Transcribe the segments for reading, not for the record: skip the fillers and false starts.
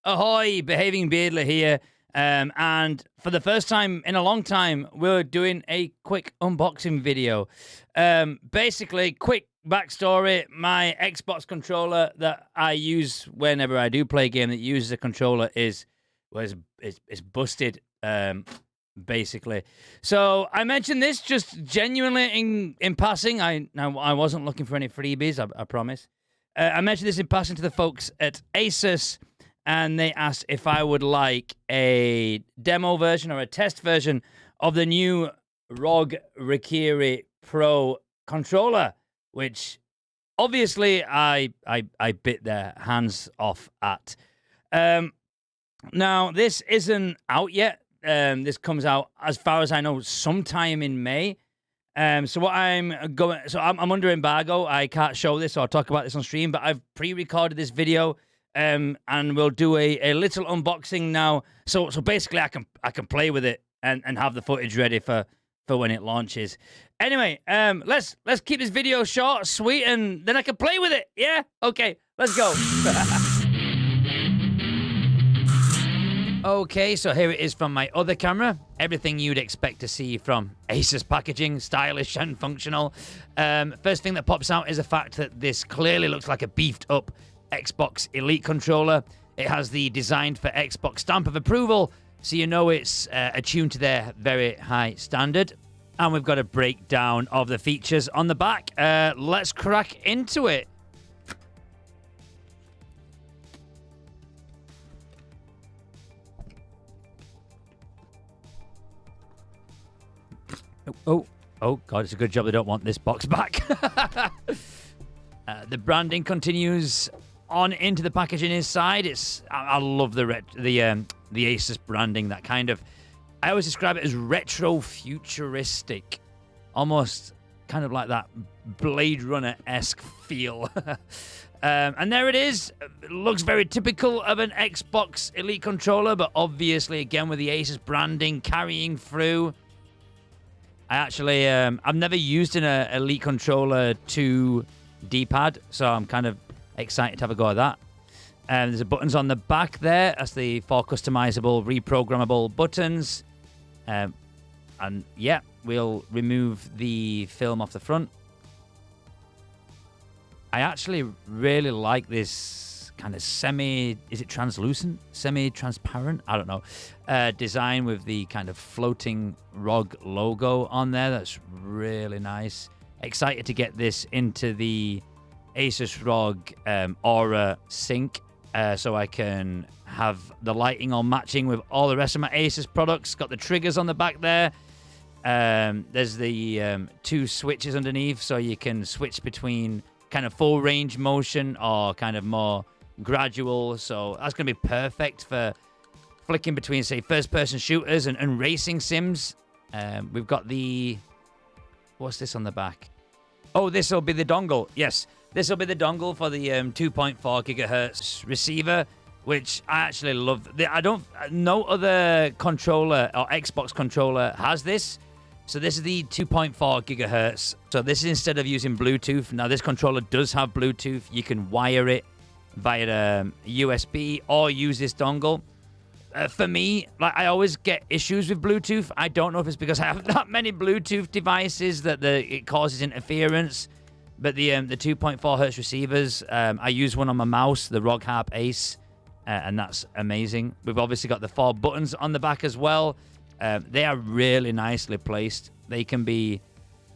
Ahoy, Behaving Beardly here. And for the first time in a long time, we're doing a quick unboxing video. Basically, quick backstory. My Xbox controller that I use whenever I do play a game that uses a controller is busted, basically. So I mentioned this just genuinely in passing. I wasn't looking for any freebies, I promise. I mentioned this in passing to the folks at ASUS, and they asked if I would like a demo version or a test version of the new ROG RAIKIRI Pro controller, which obviously I bit their hands off at. Now, this isn't out yet. This comes out, as far as I know, sometime in May. So I'm under embargo. I can't show this or talk about this on stream, but I've pre-recorded this video, and we'll do a little unboxing now. So basically, I can play with it and have the footage ready for when it launches. Anyway, let's keep this video short, sweet, and then I can play with it. Yeah, okay, let's go. Okay, so here it is from my other camera. Everything you'd expect to see from ASUS packaging, stylish and functional. First thing that pops out is the fact that this clearly looks like a beefed up Xbox Elite controller. It has the designed for Xbox stamp of approval, so you know it's attuned to their very high standard. And we've got a breakdown of the features on the back. Let's crack into it. Oh, God, it's a good job they don't want this box back. The branding continues on into the packaging inside. I love the ASUS branding, that kind of, I always describe it as retro futuristic, almost kind of like that Blade Runner-esque feel. And there it is. It looks very typical of an Xbox Elite controller, but obviously, again, with the ASUS branding carrying through. I actually, I've never used an Elite controller to D-pad, so I'm kind of excited to have a go at that. There's buttons on the back there. That's the 4 customizable, reprogrammable buttons. And yeah, we'll remove the film off the front. I actually really like this kind of is it translucent? Semi-transparent? I don't know. Design with the kind of floating ROG logo on there. That's really nice. Excited to get this into the ASUS ROG Aura sync, so I can have the lighting all matching with all the rest of my ASUS products. Got the triggers on the back there. There's the 2 switches underneath, so you can switch between kind of full range motion or kind of more gradual. So that's going to be perfect for flicking between, say, first-person shooters and racing sims. We've got what's this on the back? Oh, this will be the dongle. Yes, this will be the dongle for the 2.4 gigahertz receiver, which I actually love. No other controller or Xbox controller has this. So this is the 2.4 gigahertz. So this is instead of using Bluetooth. Now this controller does have Bluetooth. You can wire it via USB or use this dongle. For me, like, I always get issues with Bluetooth. I don't know if it's because I have that many Bluetooth devices that it causes interference. But the 2.4 hertz receivers, I use one on my mouse, the ROG Harp Ace, and that's amazing. We've obviously got the 4 buttons on the back as well. They are really nicely placed. They can be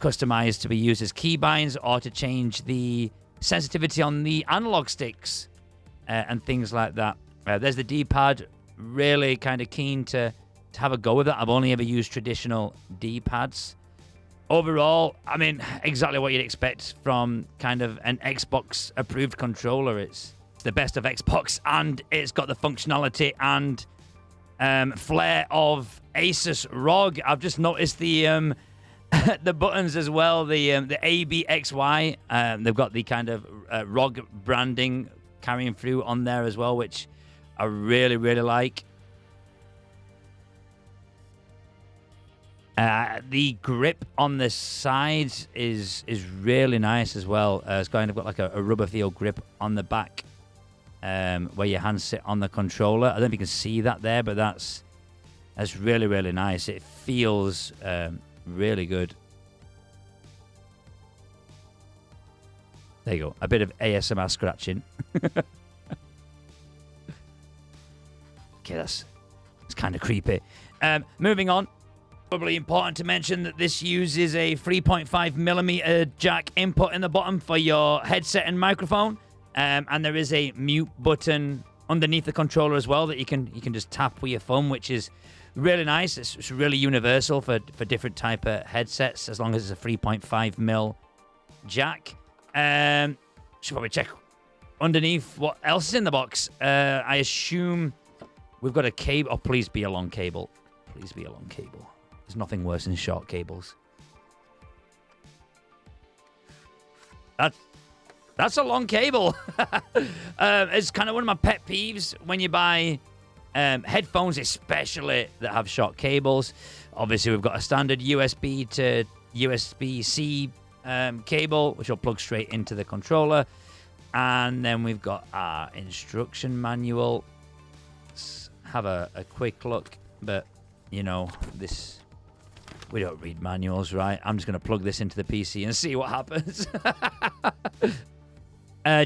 customized to be used as keybinds or to change the sensitivity on the analog sticks and things like that. There's the D-pad. Really kind of keen to have a go with it. I've only ever used traditional D-pads. Overall, I mean, exactly what you'd expect from kind of an Xbox-approved controller. It's the best of Xbox, and it's got the functionality and flair of ASUS ROG. I've just noticed the the buttons as well, the ABXY. They've got the kind of ROG branding carrying through on there as well, which I really, really like. The grip on the sides is really nice as well. It's kind of got like a rubber feel grip on the back. where your hands sit on the controller. I don't know if you can see that there, but that's really, really nice. It feels really good. There you go. A bit of ASMR scratching. Okay, that's kind of creepy. Moving on. Probably important to mention that this uses a 3.5mm jack input in the bottom for your headset and microphone. And there is a mute button underneath the controller as well that you can just tap with your thumb, which is really nice. It's really universal for different type of headsets, as long as it's a 3.5mm jack. Should probably check underneath what else is in the box. I assume we've got a cable. Oh, please be a long cable. Please be a long cable. There's nothing worse than short cables. That's a long cable. It's kind of one of my pet peeves when you buy headphones, especially that have short cables. Obviously, we've got a standard USB to USB-C cable, which will plug straight into the controller. And then we've got our instruction manual. Let's have a quick look. But, you know, we don't read manuals, right? I'm just going to plug this into the PC and see what happens.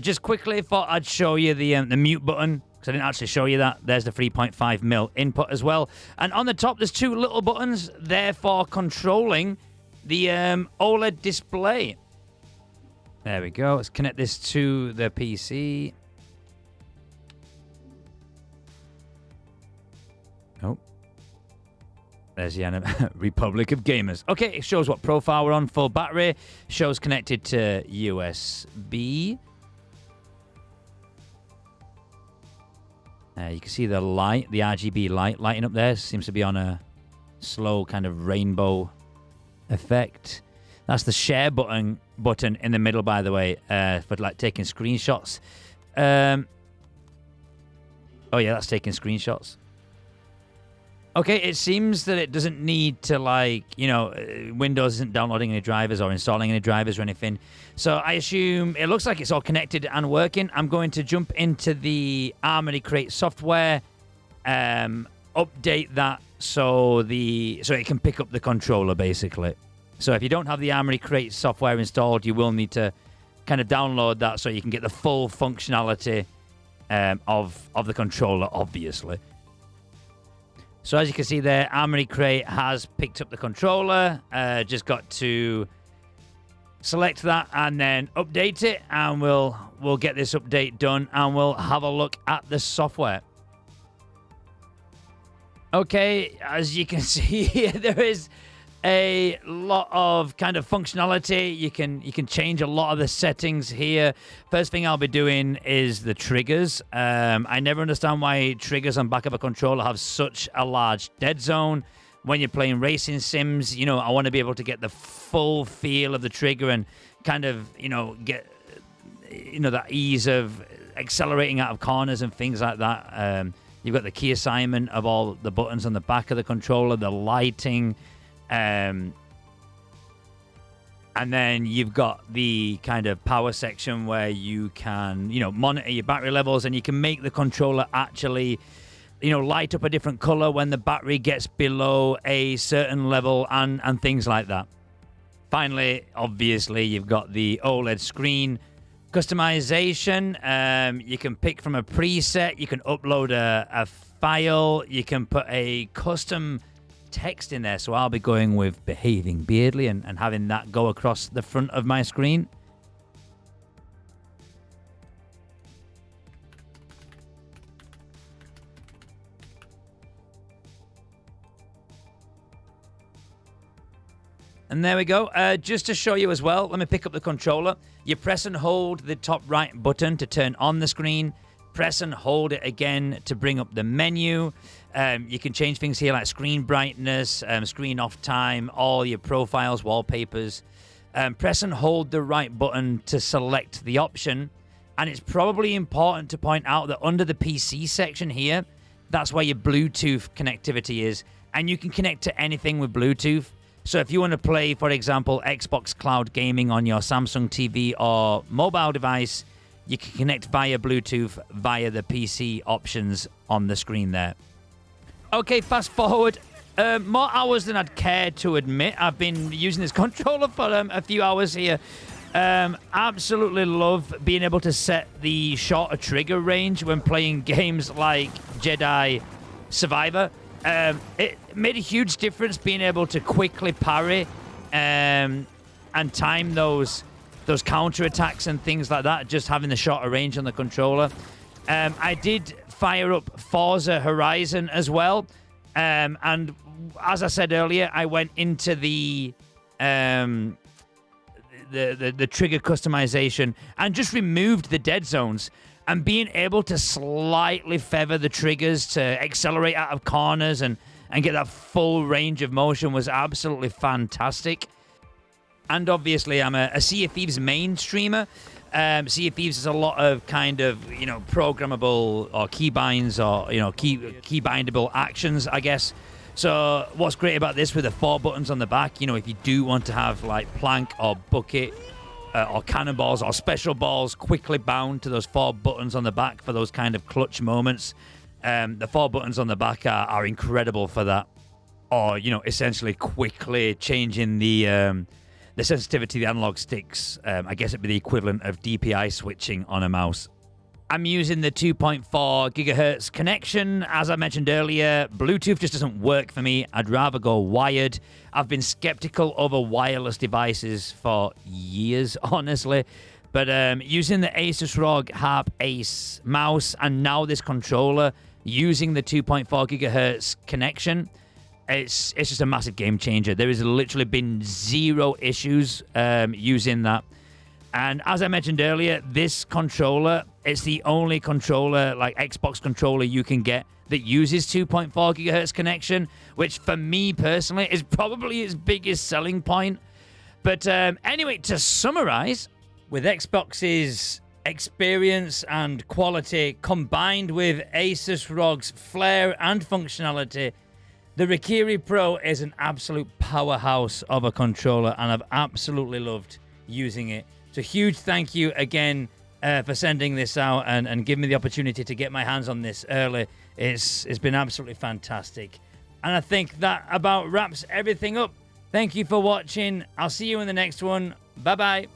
Just quickly, thought I'd show you the mute button, because I didn't actually show you that. There's the 3.5mm input as well. And on the top, there's two little buttons there for controlling the OLED display. There we go. Let's connect this to the PC. Oh. There's the Republic of Gamers. Okay, it shows what profile we're on. Full battery. Shows connected to USB. You can see the light, the RGB light lighting up there. Seems to be on a slow kind of rainbow effect. That's the share button in the middle, by the way, for like taking screenshots. Oh yeah, that's taking screenshots. Okay, it seems that it doesn't need to, like, you know, Windows isn't downloading any drivers or installing any drivers or anything. So I assume it looks like it's all connected and working. I'm going to jump into the Armory Crate software, update that so it can pick up the controller, basically. So if you don't have the Armory Crate software installed, you will need to kind of download that so you can get the full functionality of the controller, obviously. So as you can see there, Armory Crate has picked up the controller. Just got to select that and then update it, and we'll get this update done, and we'll have a look at the software. Okay, as you can see here, there is a lot of kind of functionality. You can change a lot of the settings here. First thing I'll be doing is the triggers. I never understand why triggers on back of a controller have such a large dead zone. When you're playing racing sims, you know, I want to be able to get the full feel of the trigger and kind of, you know, get, you know, that ease of accelerating out of corners and things like that. You've got the key assignment of all the buttons on the back of the controller, the lighting, and then you've got the kind of power section where you can, you know, monitor your battery levels, and you can make the controller actually, you know, light up a different color when the battery gets below a certain level and things like that. Finally, obviously, you've got the OLED screen customization. You can pick from a preset. You can upload a file. You can put a custom text in there. So I'll be going with Behaving Beardly and having that go across the front of my screen. And there we go. Just to show you as well, let me pick up the controller. You press and hold the top right button to turn on the screen. Press and hold it again to bring up the menu. You can change things here like screen brightness, screen off time, all your profiles, wallpapers. Press and hold the right button to select the option. And it's probably important to point out that under the PC section here, that's where your Bluetooth connectivity is. And you can connect to anything with Bluetooth. So if you want to play, for example, Xbox Cloud Gaming on your Samsung TV or mobile device, you can connect via Bluetooth via the PC options on the screen there. Okay, fast forward. More hours than I'd care to admit. I've been using this controller for a few hours here. Absolutely love being able to set the shorter trigger range when playing games like Jedi Survivor. It made a huge difference being able to quickly parry and time those counterattacks and things like that, just having the shorter range on the controller. I did fire up Forza Horizon as well. And as I said earlier, I went into the trigger customization and just removed the dead zones. And being able to slightly feather the triggers to accelerate out of corners and get that full range of motion was absolutely fantastic. And obviously, I'm a Sea of Thieves main streamer. Sea of Thieves is a lot of kind of, programmable or keybinds or, keybindable actions, I guess. So what's great about this with the 4 buttons on the back, if you do want to have like plank or bucket or cannonballs or special balls quickly bound to those 4 buttons on the back for those kind of clutch moments, the 4 buttons on the back are incredible for that. Or, essentially quickly changing the sensitivity of the analog sticks. I guess it'd be the equivalent of DPI switching on a mouse. I'm using the 2.4 gigahertz connection. As I mentioned earlier, Bluetooth just doesn't work for me. I'd rather go wired. I've been skeptical over wireless devices for years, honestly. But using the ASUS ROG Harp Ace mouse and now this controller using the 2.4 gigahertz connection, it's just a massive game changer. There has literally been 0 issues using that. And as I mentioned earlier, this controller, it's the only controller, like Xbox controller you can get that uses 2.4 gigahertz connection, which for me personally is probably its biggest selling point. But anyway, to summarize, with Xbox's experience and quality combined with Asus ROG's flair and functionality, the RAIKIRI Pro is an absolute powerhouse of a controller, and I've absolutely loved using it. So huge thank you again for sending this out and giving me the opportunity to get my hands on this early. It's been absolutely fantastic. And I think that about wraps everything up. Thank you for watching. I'll see you in the next one. Bye-bye.